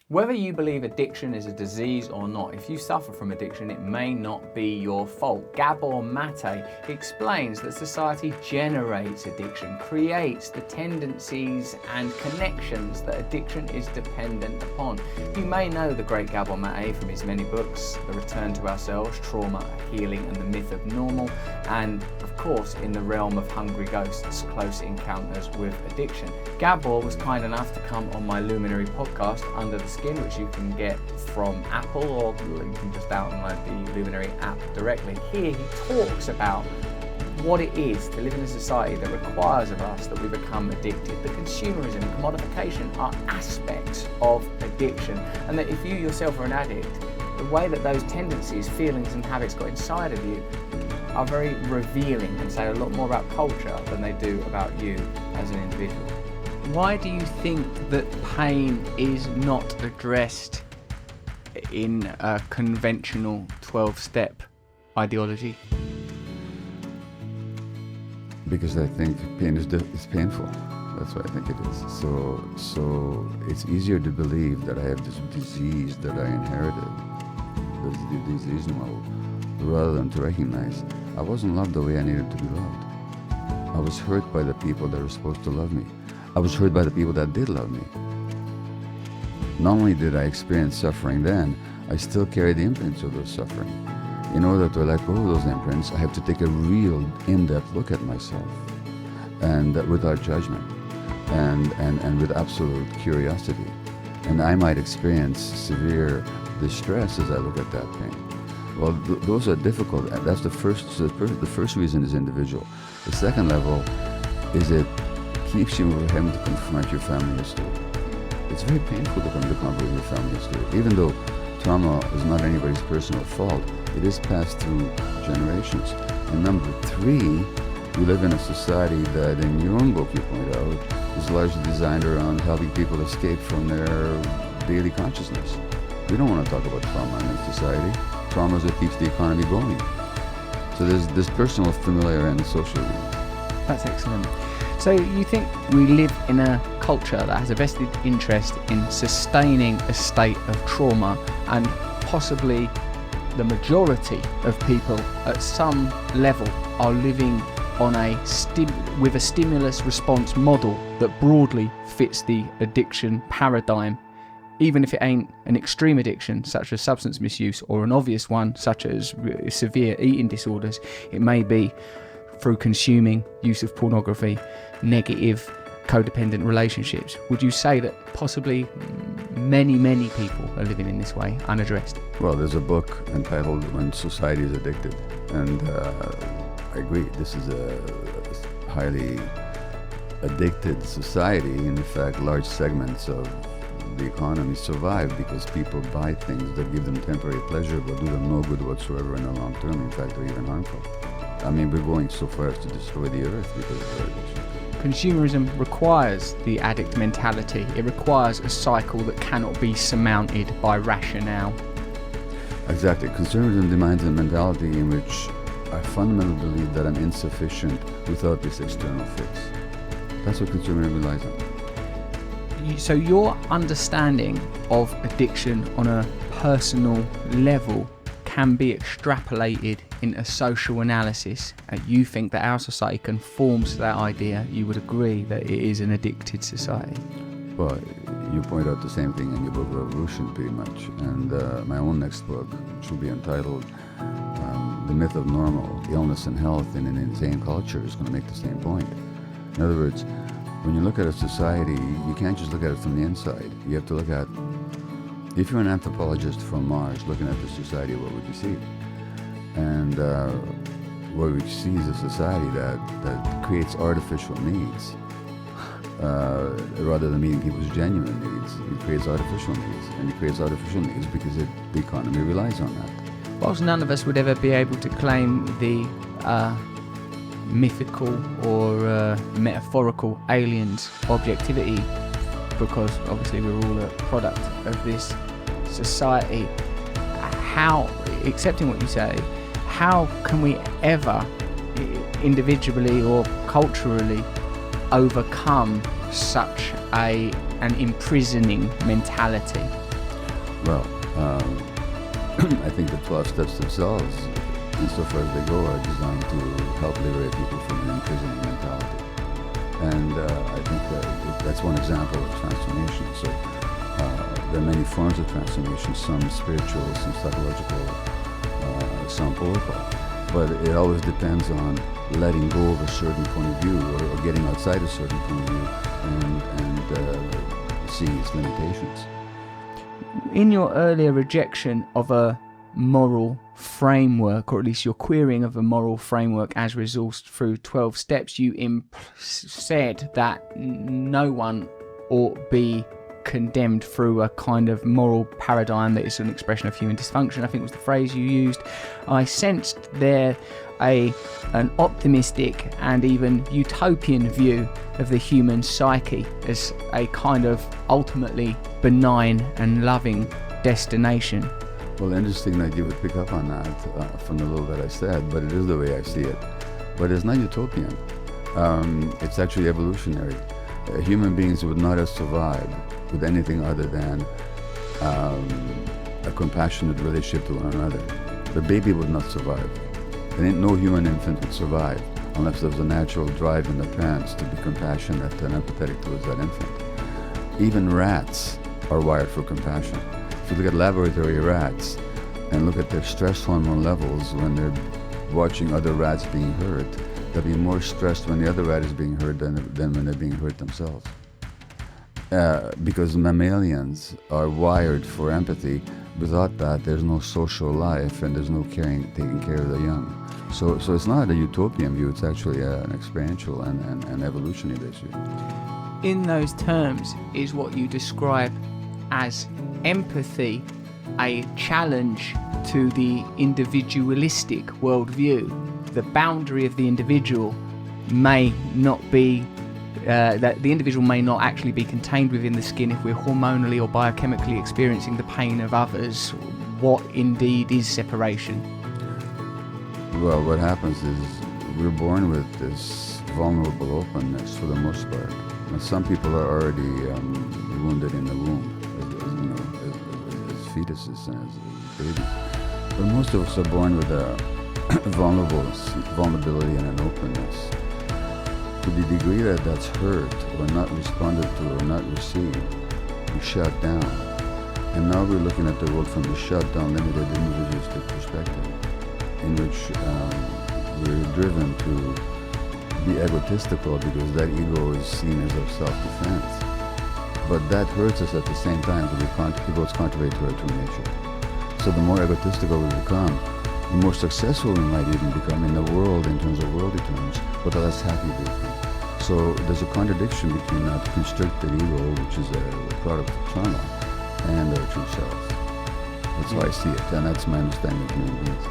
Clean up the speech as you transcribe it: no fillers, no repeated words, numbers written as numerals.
Whether you believe addiction is a disease or not, if you suffer from addiction, it may not be your fault. Gabor Mate explains that society generates addiction, creates the tendencies and connections that addiction is dependent upon. You may know the great Gabor Mate from his many books, The Return to Ourselves, Trauma, Healing and the Myth of Normal, and of course in the realm of Hungry Ghosts, Close Encounters with Addiction. Gabor was kind enough to come on my Luminary podcast, Under the Skin, which you can get from Apple, or you can just download the Luminary app directly. Here he talks about what it is to live in a society that requires of us that we become addicted. The consumerism and commodification are aspects of addiction, and that if you yourself are an addict, the way that those tendencies, feelings and habits got inside of you are very revealing and say a lot more about culture than they do about you as an individual. Why do you think that pain is not addressed in a conventional 12-step ideology? Because I think pain is painful. That's why I think it is. So it's easier to believe that I have this disease that I inherited, this disease mode, rather than to recognize I wasn't loved the way I needed to be loved. I was hurt by the people that were supposed to love me. I was hurt by the people that did love me. Not only did I experience suffering then, I still carry the imprints of those suffering. In order to let go of those imprints, I have to take a real in-depth look at myself, and without judgment, and with absolute curiosity. And I might experience severe distress as I look at that pain. Well, those are difficult. That's the first reason is individual. The second level is it keeps you from having to confront your family history. It's very painful to come to confront your family history. Even though trauma is not anybody's personal fault, it is passed through generations. And number three, we live in a society that, in your own book you point out, is largely designed around helping people escape from their daily consciousness. We don't want to talk about trauma in this society. Trauma is what keeps the economy going. So there's this personal, familiar, and social. That's excellent. So you think we live in a culture that has a vested interest in sustaining a state of trauma, and possibly the majority of people at some level are living on with a stimulus response model that broadly fits the addiction paradigm, even if it ain't an extreme addiction such as substance misuse, or an obvious one such as severe eating disorders. It may be through consuming, use of pornography, negative codependent relationships. Would you say that possibly many people are living in this way, unaddressed? Well, there's a book entitled When Society is Addicted, and I agree, this is a highly addicted society. In fact, large segments of the economy survive because people buy things that give them temporary pleasure but do them no good whatsoever in the long term. In fact, they're even harmful. I mean, we're going so far as to destroy the earth because of our addiction. Consumerism requires the addict mentality. It requires a cycle that cannot be surmounted by rationale. Exactly. Consumerism demands a mentality in which I fundamentally believe that I'm insufficient without this external fix. That's what consumerism relies on. So your understanding of addiction on a personal level can be extrapolated in a social analysis. You think that our society conforms to that idea. You would agree that it is an addicted society. Well, you point out the same thing in your book Revolution, pretty much. And my own next book, which will be entitled The Myth of Normal, Illness and Health in an Insane Culture, is going to make the same point. In other words, when you look at a society, you can't just look at it from the inside. You have to look at, if you're an anthropologist from Mars looking at the society, what would you see? And what we see is a society that creates artificial needs rather than meeting people's genuine needs. It creates artificial needs, and it creates artificial needs because the economy relies on that. Whilst none of us would ever be able to claim the mythical or metaphorical aliens objectivity, because obviously we're all a product of this society, how, accepting what you say, how can we ever individually or culturally overcome such an imprisoning mentality? Well, I think the 12 steps themselves, insofar as they go, are designed to help liberate people from an imprisoning mentality. And I think that's one example of transformation. So there are many forms of transformation, some spiritual, some psychological, some political. But it always depends on letting go of a certain point of view, or getting outside a certain point of view, and seeing its limitations. In your earlier rejection of a moral framework, or at least your querying of a moral framework as resourced through 12 steps, you said that no one ought be condemned through a kind of moral paradigm that is an expression of human dysfunction, I think was the phrase you used. I sensed there an optimistic and even utopian view of the human psyche as a kind of ultimately benign and loving destination. Well, interesting that you would pick up on that from the little that I said, but it is the way I see it. But it's not utopian. It's actually evolutionary. Human beings would not have survived with anything other than a compassionate relationship to one another. The baby would not survive. No human infant would survive unless there was a natural drive in the parents to be compassionate and empathetic towards that infant. Even rats are wired for compassion. If you look at laboratory rats and look at their stress hormone levels when they're watching other rats being hurt, they'll be more stressed when the other rat is being hurt than when they're being hurt themselves. Because mammalians are wired for empathy. Without that, there's no social life and there's no taking care of the young. So it's not a utopian view, it's actually an experiential and evolutionary issue. In those terms is what you describe as empathy a challenge to the individualistic worldview. The boundary of the individual may not be that the individual may not actually be contained within the skin if we're hormonally or biochemically experiencing the pain of others. What indeed is separation? Well, what happens is we're born with this vulnerable openness for the most part. Now, some people are already wounded in the womb, as fetuses and as babies. But most of us are born with a vulnerability and an openness. To the degree that that's hurt or not responded to or not received, we shut down. And now we're looking at the world from the shut down, limited individualistic perspective, in which we're driven to be egotistical because that ego is seen as of self-defense. But that hurts us at the same time because it's contrary to our true nature. So the more egotistical we become, the more successful we might even become in the world in terms of worldly terms, but the less happy we become. So there's a contradiction between that constricted ego, which is a product of trauma, and our true selves. That's how I see it, and that's my understanding of human beings.